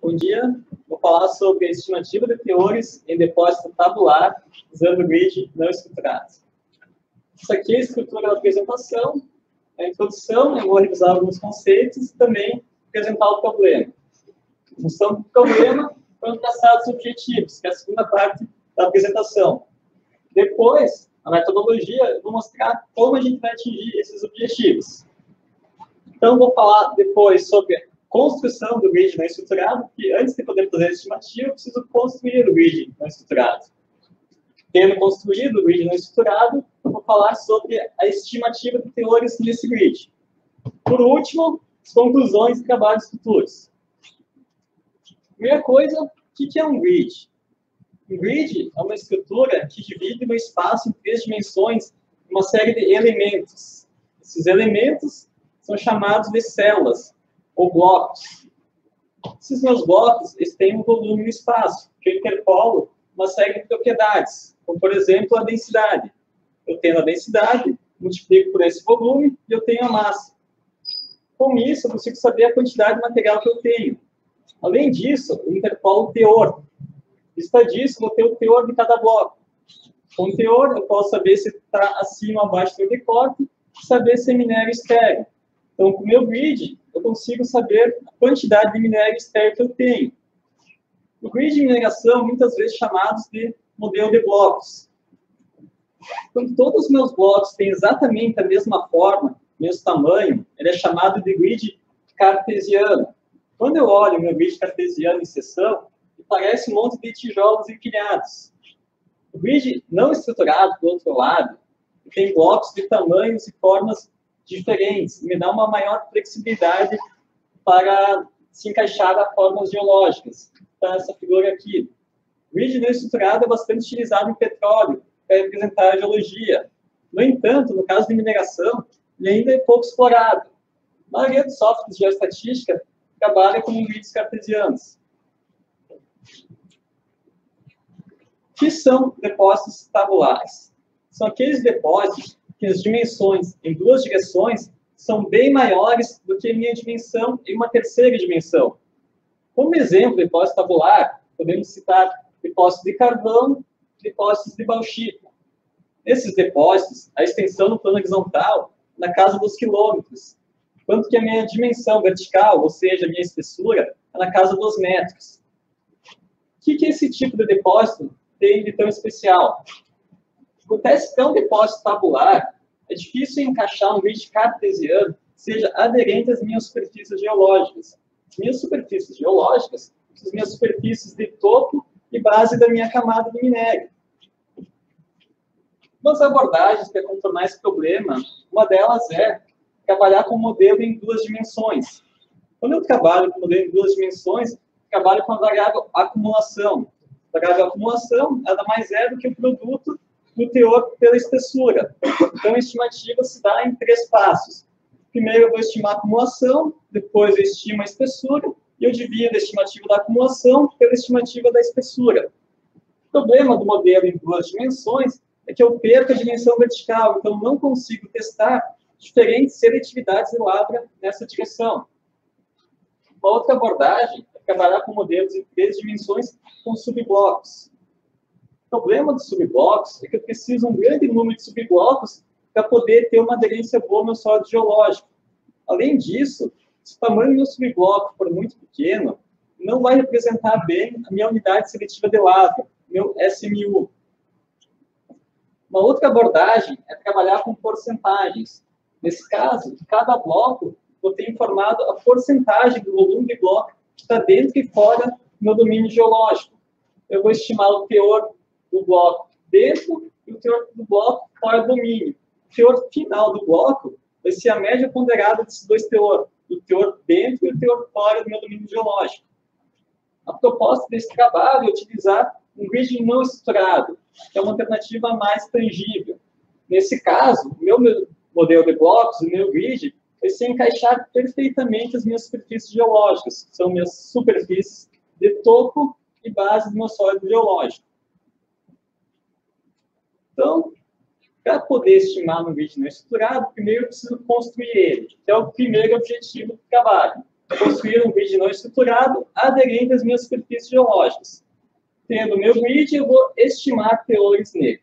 Bom dia, vou falar sobre a estimativa de teores em depósito tabular usando grid não estruturado. Isso aqui é a estrutura da apresentação, a introdução, eu vou revisar alguns conceitos e também apresentar o problema. Em função do problema, foram traçados os objetivos, que é a segunda parte da apresentação. Depois, a metodologia, eu vou mostrar como a gente vai atingir esses objetivos. Então, vou falar depois sobre a construção do grid não estruturado, que antes de poder fazer a estimativa, eu preciso construir o grid não estruturado. Tendo construído o grid não estruturado, eu vou falar sobre a estimativa de teores nesse grid. Por último, as conclusões e trabalhos futuros. Primeira coisa, o que é um grid? Um grid é uma estrutura que divide o espaço em 3 dimensões, uma série de elementos. Esses elementos são chamados de células, ou blocos. Esses meus blocos, eles têm um volume no espaço, que eu interpolo uma série de propriedades, como, por exemplo, a densidade. Eu tenho a densidade, multiplico por esse volume, e eu tenho a massa. Com isso, eu consigo saber a quantidade de material que eu tenho. Além disso, eu interpolo o teor. Vista disso, eu vou ter o teor de cada bloco. Com o teor, eu posso saber se está acima ou abaixo do decorte, e saber se é minério estéreo. Então, com o meu grid, eu consigo saber a quantidade de minério estéreo que eu tenho. O grid de mineração, muitas vezes chamados de modelo de blocos. Quando todos os meus blocos têm exatamente a mesma forma, mesmo tamanho, ele é chamado de grid cartesiano. Quando eu olho o meu grid cartesiano em seção, parece um monte de tijolos empilhados. O grid não estruturado, do outro lado, tem blocos de tamanhos e formas diferentes, me dá uma maior flexibilidade para se encaixar a formas geológicas. Então, essa figura aqui. O grid não estruturado é bastante utilizado em petróleo, para representar a geologia. No entanto, no caso de mineração, ele ainda é pouco explorado. A maioria dos softwares de geoestatística trabalha com grids cartesianos. O que são depósitos tabulares? São aqueles depósitos que as dimensões em 2 direções são bem maiores do que a minha dimensão em uma terceira dimensão. Como exemplo de depósito tabular, podemos citar depósitos de carvão e depósitos de bauxita. Nesses depósitos, a extensão no plano horizontal é na casa dos quilômetros, enquanto que a minha dimensão vertical, ou seja, a minha espessura, é na casa dos metros. O que esse tipo de depósito tem de tão especial? Acontece que é um depósito tabular, é difícil encaixar um grid cartesiano que seja aderente às minhas superfícies geológicas. As minhas superfícies geológicas são as minhas superfícies de topo e base da minha camada de minério. Umas abordagens para contornar esse problema, uma delas é trabalhar com um modelo em 2 dimensões. Quando eu trabalho com um modelo em 2 dimensões, trabalho com a variável acumulação. A variável acumulação nada mais é do que o produto do teor pela espessura. Então, a estimativa se dá em 3 passos. Primeiro, eu vou estimar a acumulação, depois eu estimo a espessura, e eu divido a estimativa da acumulação pela estimativa da espessura. O problema do modelo em 2 dimensões é que eu perco a dimensão vertical, então não consigo testar diferentes seletividades de Lavra nessa direção. Uma outra abordagem é trabalhar com modelos em 3 dimensões com subblocos. O problema dos subblocos é que eu preciso de um grande número de subblocos para poder ter uma aderência boa ao meu sólido geológico. Além disso, se o tamanho do meu subbloco for muito pequeno, não vai representar bem a minha unidade seletiva de Lavra, meu SMU. Uma outra abordagem é trabalhar com porcentagens. Nesse caso, de cada bloco, vou ter informado a porcentagem do volume de bloco que está dentro e fora do meu domínio geológico. Eu vou estimar o teor do bloco dentro e o teor do bloco fora do domínio. O teor final do bloco vai ser a média ponderada desses 2 teores, o teor dentro e o teor fora do meu domínio geológico. A proposta desse trabalho é utilizar um grid não estruturado, que é uma alternativa mais tangível. Nesse caso, o meu modelo de blocos, o meu grid, vai se encaixar perfeitamente as minhas superfícies geológicas, que são minhas superfícies de topo e base do meu sólido geológico. Então, para poder estimar um grid não estruturado, primeiro eu preciso construir ele, que é o primeiro objetivo do trabalho. construir um grid não estruturado aderente às minhas superfícies geológicas. Tendo o meu grid, eu vou estimar teores nele.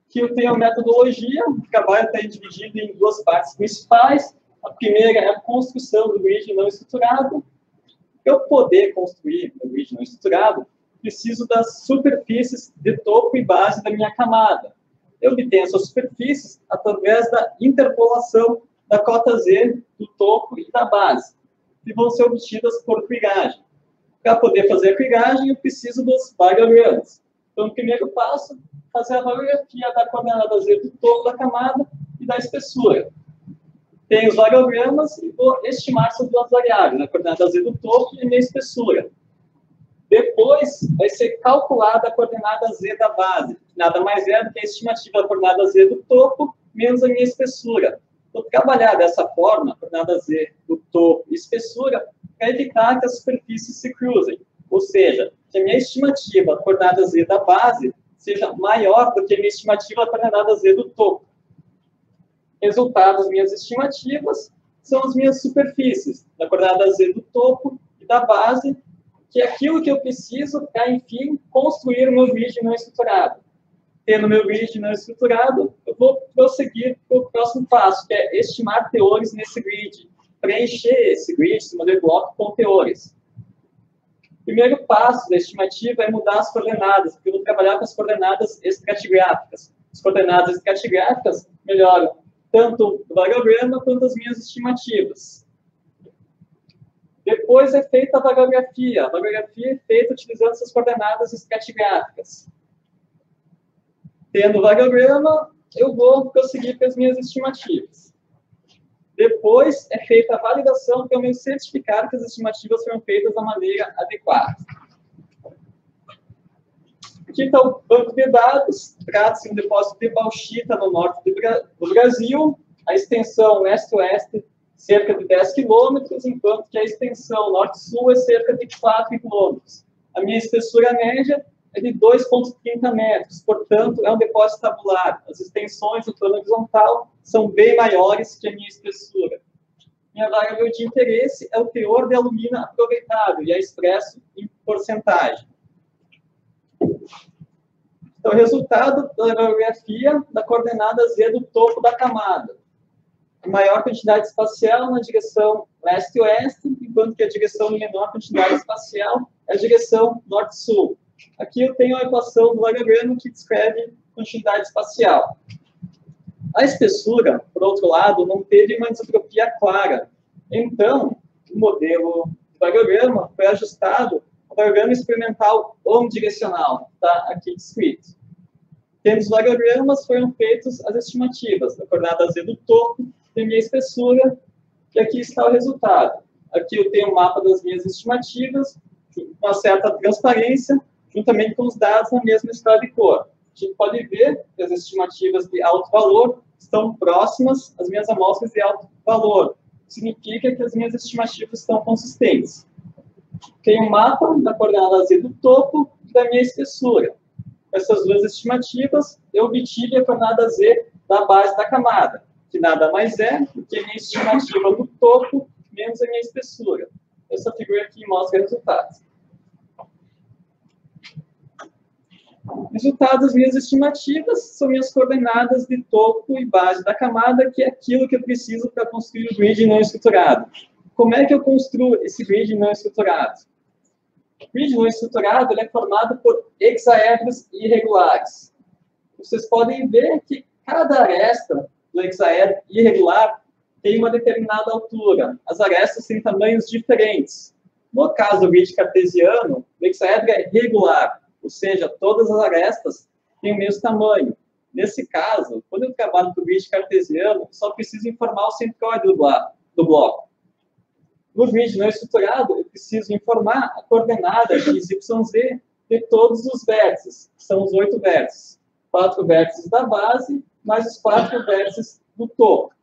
Aqui eu tenho a metodologia, o trabalho está dividido em duas partes principais. A primeira é a construção do grid não estruturado. Para eu poder construir o grid não estruturado, preciso das superfícies de topo e base da minha camada. Eu obtenho essas superfícies através da interpolação da cota Z do topo e da base, que vão ser obtidas por trigagem. Para poder fazer a trigagem, eu preciso dos variogramas. Então, o primeiro passo, fazer a variografia da coordenada Z do topo da camada e da espessura. Tenho os variogramas e vou estimar essas duas variáveis, a coordenada Z do topo e a minha espessura. Depois, vai ser calculada a coordenada Z da base, que nada mais é do que a estimativa da coordenada Z do topo menos a minha espessura. Vou trabalhar dessa forma, a coordenada Z do topo e espessura, para evitar que as superfícies se cruzem. Ou seja, que a minha estimativa da coordenada Z da base seja maior do que a minha estimativa da coordenada Z do topo. Resultado das minhas estimativas são as minhas superfícies, da coordenada Z do topo e da base, que é aquilo que eu preciso para, enfim, construir o meu grid não estruturado. Tendo o meu grid não estruturado, eu vou prosseguir para o próximo passo, que é estimar teores nesse grid. Preencher esse grid, esse modelo de bloco, com teores. O primeiro passo da estimativa é mudar as coordenadas, porque eu vou trabalhar com as coordenadas estratigráficas. As coordenadas estratigráficas melhoram tanto o variograma quanto as minhas estimativas. Depois é feita a variografia. A variografia é feita utilizando essas coordenadas estratigráficas. Tendo o variograma, eu vou prosseguir com as minhas estimativas. Depois é feita a validação, que é o meu certificado que as estimativas foram feitas da maneira adequada. Aqui está o banco de dados. Trata-se de um depósito de bauxita no norte do Brasil. A extensão leste-oeste, cerca de 10 quilômetros, enquanto que a extensão norte-sul é cerca de 4 quilômetros. A minha espessura média é de 2,30 metros, portanto, é um depósito tabular. As extensões do plano horizontal são bem maiores que a minha espessura. Minha variável de interesse é o teor de alumina aproveitado, e é expresso em porcentagem. Então, o resultado da variografia da coordenada Z do topo da camada. A maior quantidade espacial na direção leste-oeste, enquanto que a direção de menor quantidade espacial é a direção norte-sul. Aqui eu tenho a equação do variograma que descreve quantidade espacial. A espessura, por outro lado, não teve uma anisotropia clara. Então, o modelo do variograma foi ajustado ao variograma experimental omnidirecional, que está aqui descrito. Temos variogramas, foram feitas as estimativas da coordenada Z do topo e minha espessura, e aqui está o resultado. Aqui eu tenho o mapa das minhas estimativas, com uma certa transparência, juntamente com os dados na mesma escala de cor. A gente pode ver que as estimativas de alto valor estão próximas às minhas amostras de alto valor. Significa que as minhas estimativas estão consistentes. Tem um mapa da coordenada Z do topo e da minha espessura. Com essas duas estimativas, eu obtive a coordenada Z da base da camada, que nada mais é do que a minha estimativa do topo menos a minha espessura. Essa figura aqui mostra resultados. Resultados das minhas estimativas são minhas coordenadas de topo e base da camada, que é aquilo que eu preciso para construir o grid não estruturado. Como é que eu construo esse grid não estruturado? O grid não estruturado ele é formado por hexaedros irregulares. Vocês podem ver que cada aresta do hexaedro irregular tem uma determinada altura. As arestas têm tamanhos diferentes. No caso do grid cartesiano, o hexaedro é regular, ou seja, todas as arestas têm o mesmo tamanho. Nesse caso, quando eu trabalho com o grid cartesiano, eu só preciso informar o centroide do bloco. No grid não estruturado, eu preciso informar a coordenada x, y, z de todos os vértices, que são os 8 vértices. 4 vértices da base, mais os 4 vértices do topo.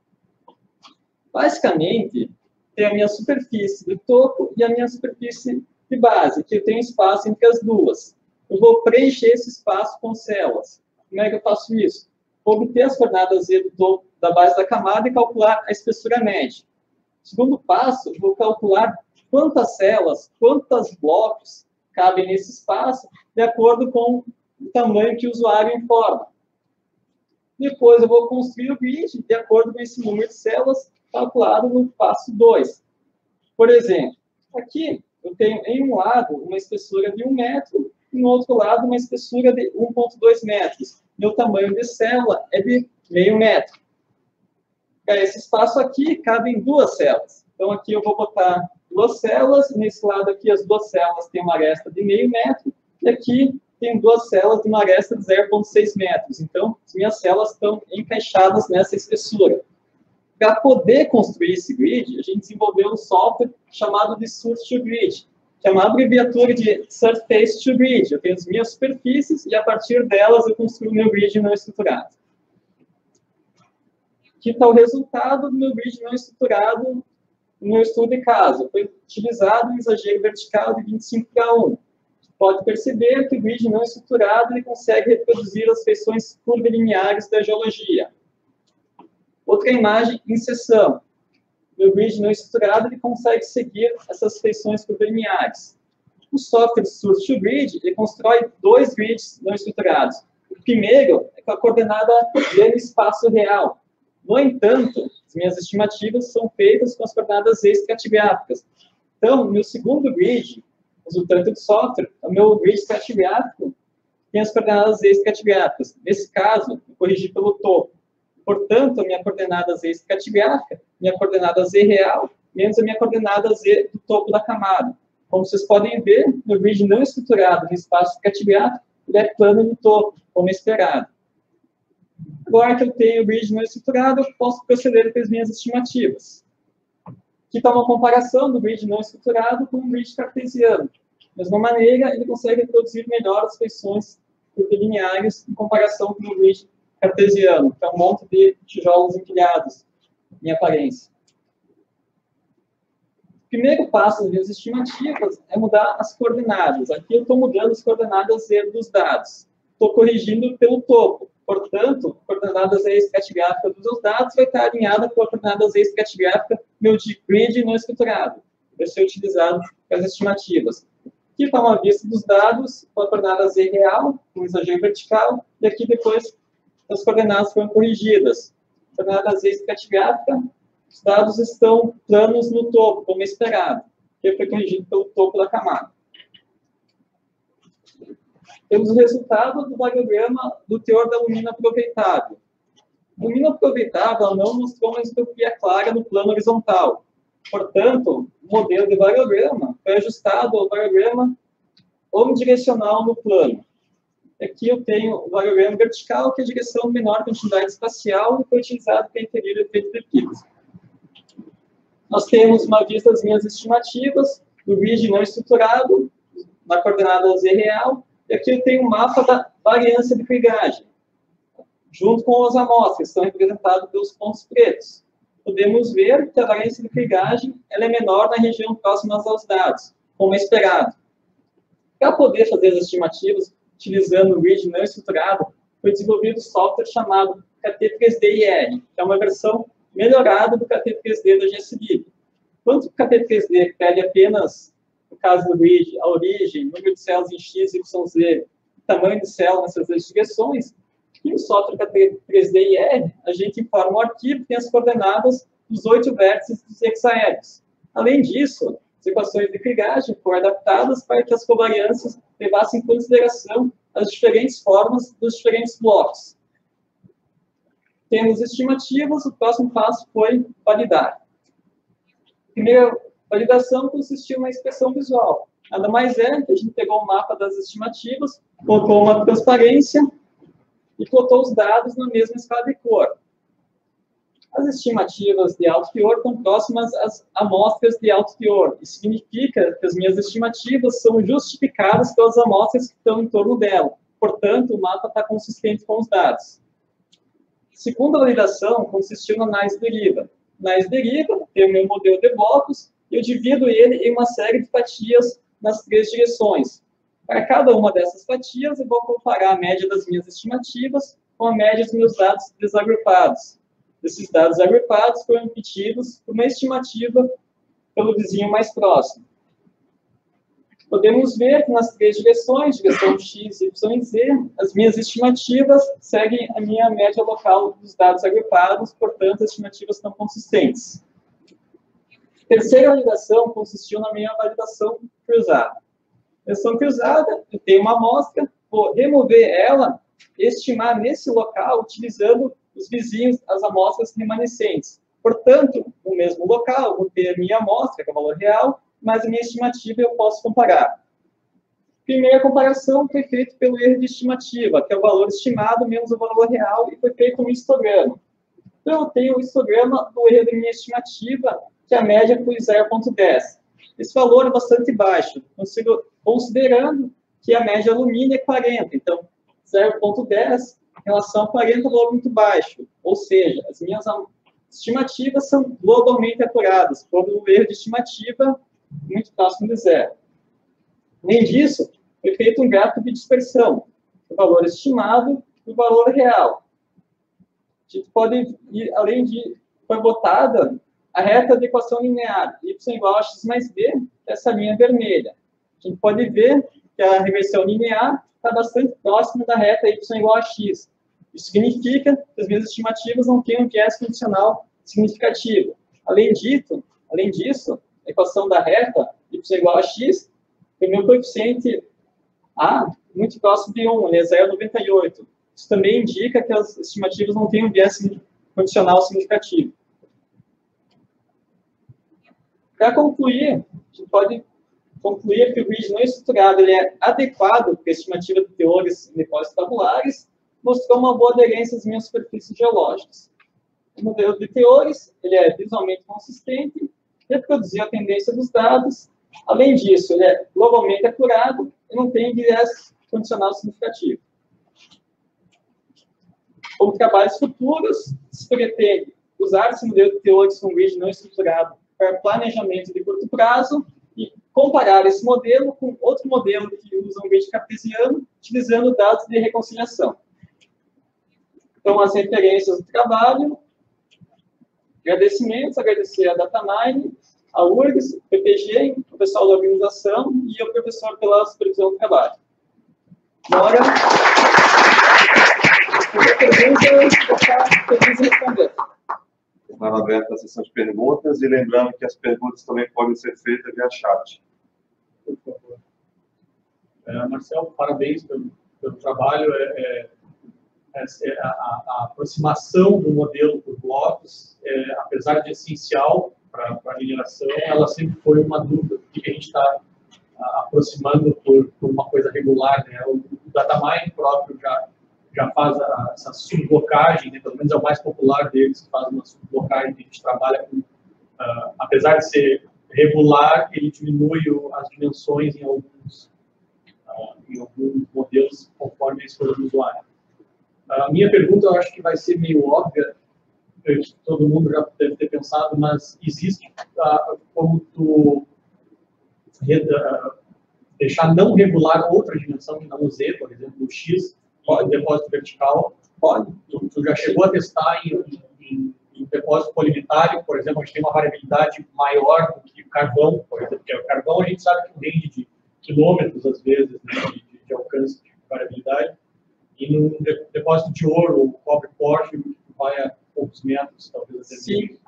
Basicamente, tem a minha superfície do topo e a minha superfície de base, que eu tenho espaço entre as duas. Eu vou preencher esse espaço com células. Como é que eu faço isso? Vou obter as coordenadas Z do topo da base da camada e calcular a espessura média. Segundo passo, eu vou calcular quantas células, quantos blocos cabem nesse espaço, de acordo com o tamanho que o usuário informa. Depois eu vou construir o grid de acordo com esse número de células calculado no passo 2. Por exemplo, aqui eu tenho em um lado uma espessura de 1 metro e no outro lado uma espessura de 1,2 metros. Meu tamanho de célula é de meio metro. Esse espaço aqui cabe em 2 células. Então aqui eu vou botar 2 células, nesse lado aqui as 2 células têm uma aresta de meio metro, e aqui tem 2 células de uma aresta de 0,6 metros. Então, as minhas células estão encaixadas nessa espessura. Para poder construir esse grid, a gente desenvolveu um software chamado de Surface2Grid, que é uma abreviatura de Surface2Grid. Eu tenho as minhas superfícies e, a partir delas, eu construo o meu grid não estruturado. Aqui está o resultado do meu grid não estruturado no meu estudo de caso. Foi utilizado um exagero vertical de 25:1. Pode perceber que o grid não estruturado ele consegue reproduzir as feições curvilineares da geologia. Outra imagem em seção. O grid não estruturado ele consegue seguir essas feições curvilineares. O software Surface2Grid ele constrói 2 grids não estruturados. O primeiro é com a coordenada no espaço real. No entanto, as minhas estimativas são feitas com as coordenadas estratigráficas. Então, no meu segundo grid, resultante do software, o meu grid estratigráfico tem as coordenadas estratigráficas. Nesse caso, eu corrigi pelo topo. Portanto, a minha coordenada z estratigráfica, minha coordenada z real, menos a minha coordenada z do topo da camada. Como vocês podem ver, no grid não estruturado no espaço estratigráfico, ele é plano no topo, como esperado. Agora que eu tenho o grid não estruturado, eu posso proceder com as minhas estimativas. Aqui está uma comparação do grid não estruturado com o grid cartesiano. Da mesma maneira, ele consegue reproduzir melhor as feições curvilineares em comparação com o grid cartesiano, que é um monte de tijolos empilhados em aparência. O primeiro passo das minhas estimativas é mudar as coordenadas. Aqui eu estou mudando as coordenadas z dos dados. Estou corrigindo pelo topo. Portanto, a coordenada z estratigráfica dos meus dados vai estar alinhada com a coordenada z estratigráfica do meu grid não estruturado. Vai ser utilizado para as estimativas. Aqui está uma vista dos dados com a coordenada z real, com exagero vertical, e aqui depois as coordenadas foram corrigidas. A coordenada z estratigráfica, os dados estão planos no topo, como esperado, que foi corrigido pelo topo da camada. Temos o resultado do variograma do teor da alumina aproveitável. A alumina aproveitável não mostrou uma entropia clara no plano horizontal. Portanto, o modelo de variograma foi ajustado ao variograma omnidirecional no plano. Aqui eu tenho o variograma vertical, que é a direção menor continuidade espacial, e foi utilizado para inferir o efeito de Epictetus. Nós temos uma vista das minhas estimativas, do grid não estruturado, na coordenada z real, e aqui eu tenho um mapa da variância de krigagem, junto com as amostras, que estão representadas pelos pontos pretos. Podemos ver que a variância de krigagem ela é menor na região próxima aos dados, como é esperado. Para poder fazer as estimativas utilizando o grid não estruturado, foi desenvolvido um software chamado KT3D-IR, que é uma versão melhorada do KT3D da GSLib. Enquanto o KT3D pede apenas, no caso do grid, a origem, número de células em X, Y, Z, tamanho de célula nessas direções, e no software KT3D-IR, a gente informa o arquivo que tem as coordenadas dos 8 vértices dos hexaedros. Além disso, as equações de krigagem foram adaptadas para que as covariâncias levassem em consideração as diferentes formas dos diferentes blocos. Temos estimativas, o próximo passo foi validar. A primeira validação consistiu na inspeção visual. Nada mais é que a gente pegou o mapa das estimativas, colocou uma transparência e plotou os dados na mesma escala de cor. As estimativas de alto teor estão próximas às amostras de alto teor. Isso significa que as minhas estimativas são justificadas pelas amostras que estão em torno dela. Portanto, o mapa está consistente com os dados. A segunda validação consistiu na análise deriva. Na análise deriva, tenho o meu modelo de blocos e eu divido ele em uma série de fatias nas 3 direções. Para cada uma dessas fatias, eu vou comparar a média das minhas estimativas com a média dos meus dados desagrupados. desses dados agrupados foram obtidos por uma estimativa pelo vizinho mais próximo. Podemos ver que nas três direções, direção X, Y e Z, as minhas estimativas seguem a minha média local dos dados agrupados, portanto, as estimativas estão consistentes. A terceira validação consistiu na minha validação cruzada. Validação cruzada, eu tenho uma amostra, vou remover ela e estimar nesse local, utilizando os vizinhos, as amostras remanescentes. Portanto, no mesmo local, vou ter a minha amostra, que é o valor real, mas a minha estimativa eu posso comparar. Primeira comparação foi feita pelo erro de estimativa, que é o valor estimado menos o valor real, e foi feito um histograma. Então, eu tenho o histograma do erro da minha estimativa, que a média foi 0,10. Esse valor é bastante baixo, considerando que a média alumínio é 40. Então, 0,10 em relação a 40 é um valor muito baixo. Ou seja, as minhas estimativas são globalmente apuradas, por um erro de estimativa muito próximo de zero. Além disso, foi feito um gráfico de dispersão, o valor estimado e o valor real. A gente pode ir, além de, foi botada a reta de equação linear, y igual a x mais b, essa linha vermelha. A gente pode ver que a regressão linear está bastante próxima da reta y igual a x. Isso significa que as minhas estimativas não têm um viés condicional significativo. Além disso, a equação da reta y igual a x tem meu coeficiente a muito próximo de 1, ele é 0,98. Isso também indica que as estimativas não têm um viés condicional significativo. Para concluir, a gente pode concluir que o grid não estruturado ele é adequado para a estimativa de teores em depósitos tabulares, mostrou uma boa aderência às minhas superfícies geológicas. O modelo de teores ele é visualmente consistente, reproduziu a tendência dos dados. Além disso, ele é globalmente apurado e não tem viés condicional significativo. Como trabalhos futuros, se pretende usar esse modelo de teores com grid não estruturado para planejamento de curto prazo e comparar esse modelo com outro modelo que usa um grid cartesiano, utilizando dados de reconciliação. Então, as referências do trabalho, agradecimentos, agradecer a Datamine, a URGS, o PPG, o pessoal da organização e o professor pela supervisão do trabalho. Agora, qualquer pergunta, eu vou ficar feliz em responder. Estava aberta a sessão de perguntas e lembrando que as perguntas também podem ser feitas via chat. Por favor. Marcelo, parabéns pelo trabalho. A aproximação do modelo por blocos, apesar de essencial para a mineração, ela sempre foi uma dúvida que a gente está aproximando por uma coisa regular, né? O Datamine próprio já faz essa subblocagem, né? Pelo menos é o mais popular deles, que faz uma subblocagem que a gente trabalha com, apesar de ser regular, ele diminui as dimensões em alguns modelos conforme a escolha do usuário. A minha pergunta, eu acho que vai ser meio óbvia, que todo mundo já deve ter pensado, mas existe como tu deixar não regular outra dimensão que não o Z, por exemplo, o X, pode, depósito vertical, pode. Tu já chegou a testar em depósito polimetário, por exemplo, a gente tem uma variabilidade maior do que o carvão, por exemplo, porque o carvão a gente sabe que rende de quilômetros, às vezes, né, de alcance de variabilidade, e no depósito de ouro, ou cobre pórfido, vai a poucos metros, talvez até. Sim,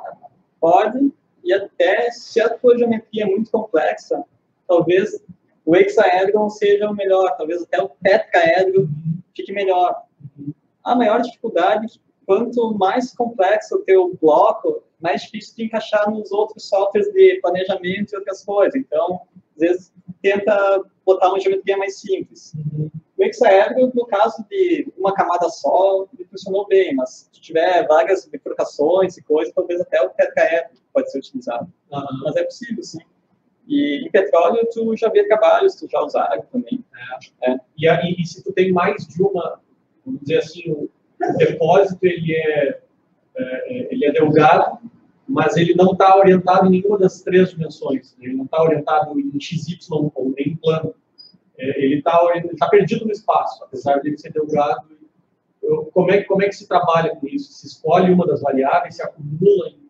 pode, e até se a tua geometria é muito complexa, talvez o hexaedron seja o melhor, talvez até o tetraedro fique melhor. A maior dificuldade é que quanto mais complexo o teu bloco, mais difícil de encaixar nos outros softwares de planejamento e outras coisas. Então, às vezes, tenta botar uma geometria mais simples. O hexaedro, no caso de uma camada só, ele funcionou bem, mas se tiver várias bifurcações e coisas, talvez até o tetraedro pode ser utilizado. Mas é possível, sim. E em petróleo, tu já vê trabalhos, tu já usaram também. E se tu tem mais de uma, vamos dizer assim, o depósito ele é delgado, mas ele não está orientado em nenhuma das três dimensões. Ele não está orientado em XY ou nem em plano. Ele está perdido no espaço, apesar de ele ser delgado. como é que se trabalha com isso? Se escolhe uma das variáveis, se acumula em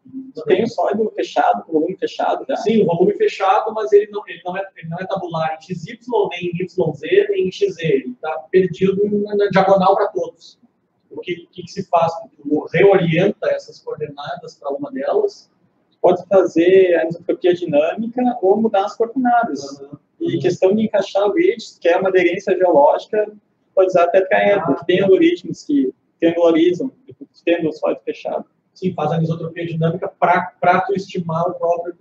tem o sólido fechado, o volume fechado já. Sim, o volume fechado, mas ele não é tabular em XY, nem em YZ, nem em XZ. Ele está perdido na diagonal para todos. O que se faz? Tu reorienta essas coordenadas para uma delas. Pode fazer a isotropia dinâmica ou mudar as coordenadas. E questão de encaixar o grid, que é uma aderência geológica, pode usar tetraedro, que tem algoritmos que triangularizam, tendo o sólido fechado. Sim, faz a anisotropia dinâmica para tu estimar o próprio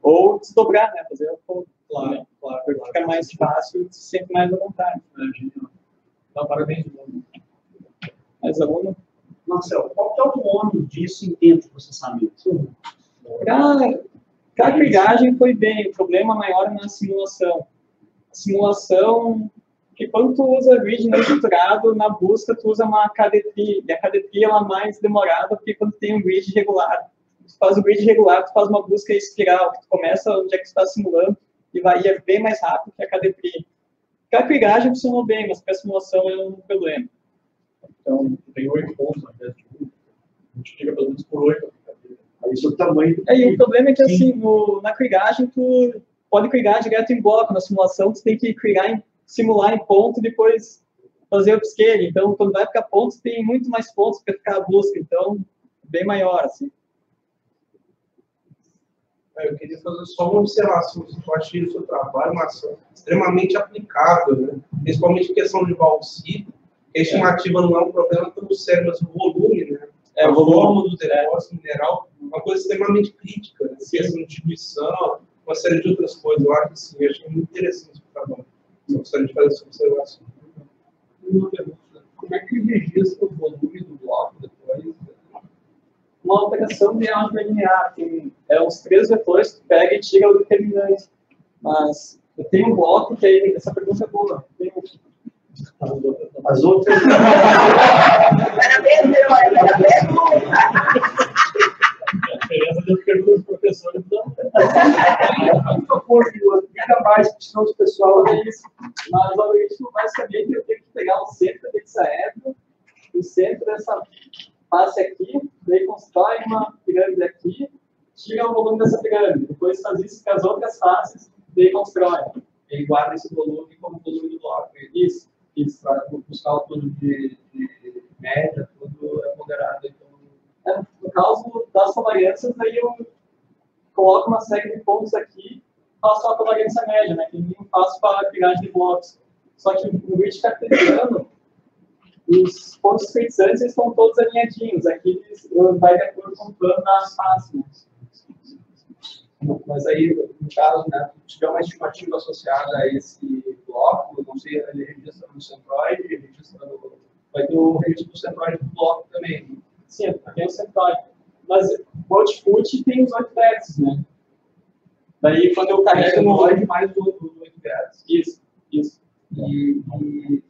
ou desdobrar, né? Fazer o claro. Fica mais fácil, se sente mais à vontade. Então, parabéns, aluno. Mais aluno? Marcelo, qual que é o nome disso em tempo de processamento? Para a krigagem foi bem, o problema maior é na simulação. A simulação, que quando tu usa grid não estruturado, na busca tu usa uma KD-TRI, e a KD-TRI ela é mais demorada porque quando tem um grid regular. Tu faz o grid regular, tu faz uma busca espiral, que tu começa onde é que tu está simulando, e vai ir bem mais rápido que a KD-TRI. Para a krigagem funcionou bem, mas para a simulação é um problema. Então, tem 8 pontos, né? Multiplica pelo menos por 8. Aí isso é o tamanho. E o problema é que, assim, na krigagem, tu pode krigar direto em bloco. Na simulação, tu tem que simular em ponto e depois fazer o upscale. Então, quando vai ficar pontos, tem muito mais pontos para ficar a busca. Então, bem maior, assim. Eu queria fazer só uma observação. Eu achei o seu trabalho uma ação extremamente aplicável, né? Principalmente em questão de Valcy. A estimativa não é um problema tão sério, mas o volume, né? A forma do depósito mineral é uma coisa extremamente crítica, né? Questão de distribuição, uma série de outras coisas. Eu acho que sim, eu achei muito interessante o trabalho. Eu gostaria de fazer essa observação. Uma pergunta: como é que registra o volume do bloco depois? Uma operação de álgebra linear, tem uns 3 vetores, tu pega e tira o determinante. Mas eu tenho um bloco que aí, essa pergunta é boa. As outras. Parabéns, Verônica, parabéns. A diferença dos perguntas dos professores não. Por favor, explica mais, que senão os pessoal. É isso. Mas o algoritmo, basicamente, eu tenho que pegar o centro desse hexaedro, o centro dessa face aqui, daí constrói uma pirâmide aqui, tira o volume dessa pirâmide, depois faz isso com as outras faces, daí constrói. Ele guarda esse volume como volume do bloco. Isso. Para buscar o tudo de média, tudo é moderado. Então... No caso das covariâncias, aí eu coloco uma série de pontos aqui, faço a covariância média, né, que eu faço para a pirâmide de blocos. Só que no grid cartesiano, os pontos fritzantes estão todos alinhadinhos. Aqui vai de acordo com o plano da face. Mas aí, no caso, né, se tiver uma estimativa associada a esse bloco, não sei, ele registra no centroide, vai ter o registro do centroide do bloco também. Sim, tem o centroide. Mas o output tem os 8 vértices, né? Daí, quando eu carrego no centroide mais os 8 vértices. Isso. E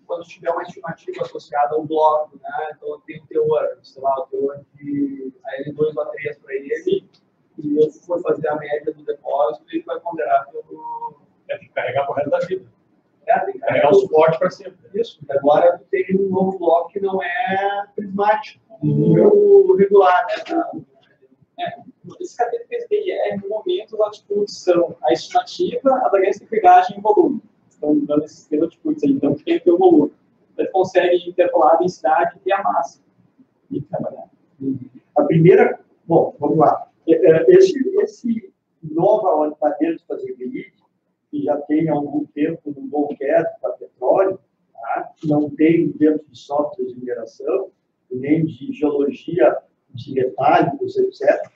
quando tiver uma estimativa associada ao bloco, né, então tem o teor, sei lá, o teor de L2 ou A3 para ele, e eu for fazer a média do depósito, ele vai ponderar pelo... Tem que carregar pro resto da vida. Tem que carregar o suporte para sempre. Isso. Agora tem um novo bloco que não é prismático, regular, né? Esse KT3DIR, no momento, os atitudes são a estimativa, a variância de krigagem e o volume. Estão dando esses 3 atitudes aí, então tem que ter o volume. Você consegue interpolar a densidade e a massa. E trabalhar. A primeira, bom, vamos lá. Esse nova maneira de fazer grid, que já tem há algum tempo no Bonquete para petróleo, tá? Não tem dentro de softwares de mineração, nem de geologia de metálicos, etc.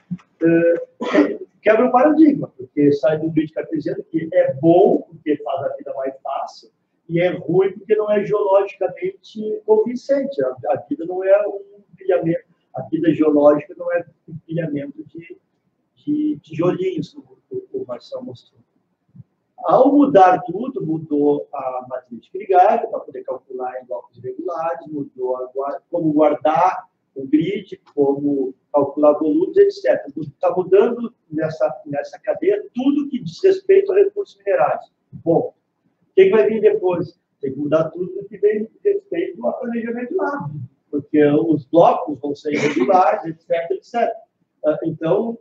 Quebra o paradigma, porque sai do grid cartesiano, que é bom, porque faz a vida mais fácil, e é ruim, porque não é geologicamente convincente. A vida não é um empilhamento, a vida geológica não é um empilhamento de tijolinhos, como o Marcelo mostrou. Ao mudar tudo, mudou a matriz de krigagem para poder calcular em blocos irregulares, mudou como guardar o grid, como calcular volumes, etc. Está mudando nessa cadeia tudo que diz respeito a recursos minerais. Bom, o que vai vir depois? Tem que mudar tudo que vem respeito ao planejamento lá, porque os blocos vão ser irregulares, etc, etc. Então,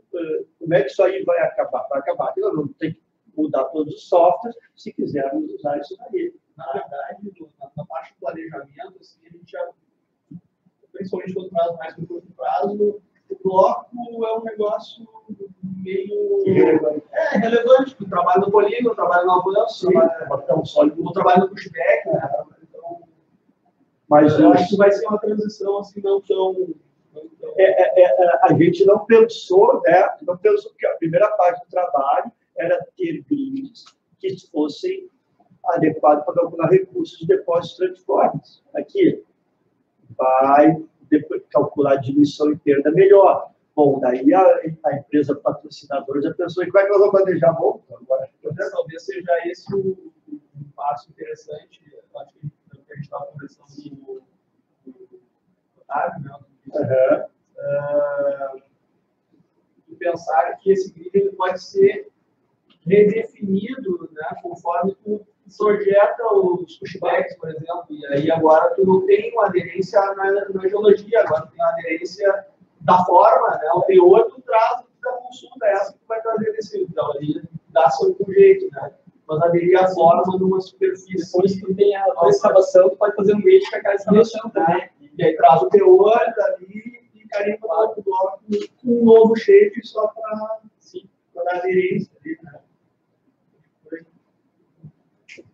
como é que isso aí vai acabar? Vai acabar. Eu não tenho que mudar todos os softwares se quisermos usar isso aí. Na verdade, na parte do planejamento, assim, a gente já, principalmente quando traz mais no curto prazo, o bloco é um negócio meio relevante, tu trabalha no polígono, trabalha no avanço, ou trabalha no pushback, né? Então, Mas eu acho que vai ser uma transição assim, não tão a gente não pensou, né? Não pensou que a primeira parte do trabalho era ter grids que fossem adequados para calcular recursos de depósitos transitórios. Aqui vai calcular diluição e perda melhor. Bom, daí a empresa patrocinadora já pensou em como é que nós vamos planejar bom. Agora, talvez seja esse um passo interessante. Eu acho que a gente estava conversando no Otávio, né? De pensar que esse grid ele pode ser redefinido, né, conforme tu projeta os pushbacks, por exemplo, e aí agora tu não tem uma aderência na geologia, agora tu tem uma aderência da forma, né, o teor tu traz da consulta, essa que tu vai trazer desse, então, ali dá seu jeito, né, mas aderir a forma numa superfície. Depois tu tem a escavação, tu pode fazer um grid com aquela escavação também. E aí traz o teor dali e carimba o outro bloco com um novo shape só para dar aderência ali, né.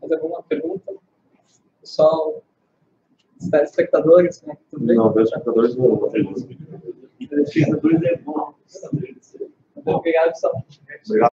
Mais alguma pergunta? Pessoal, os telespectadores, né? Tudo bem? Não, telespectadores não. telespectadores é bom. Obrigado, pessoal. Obrigado.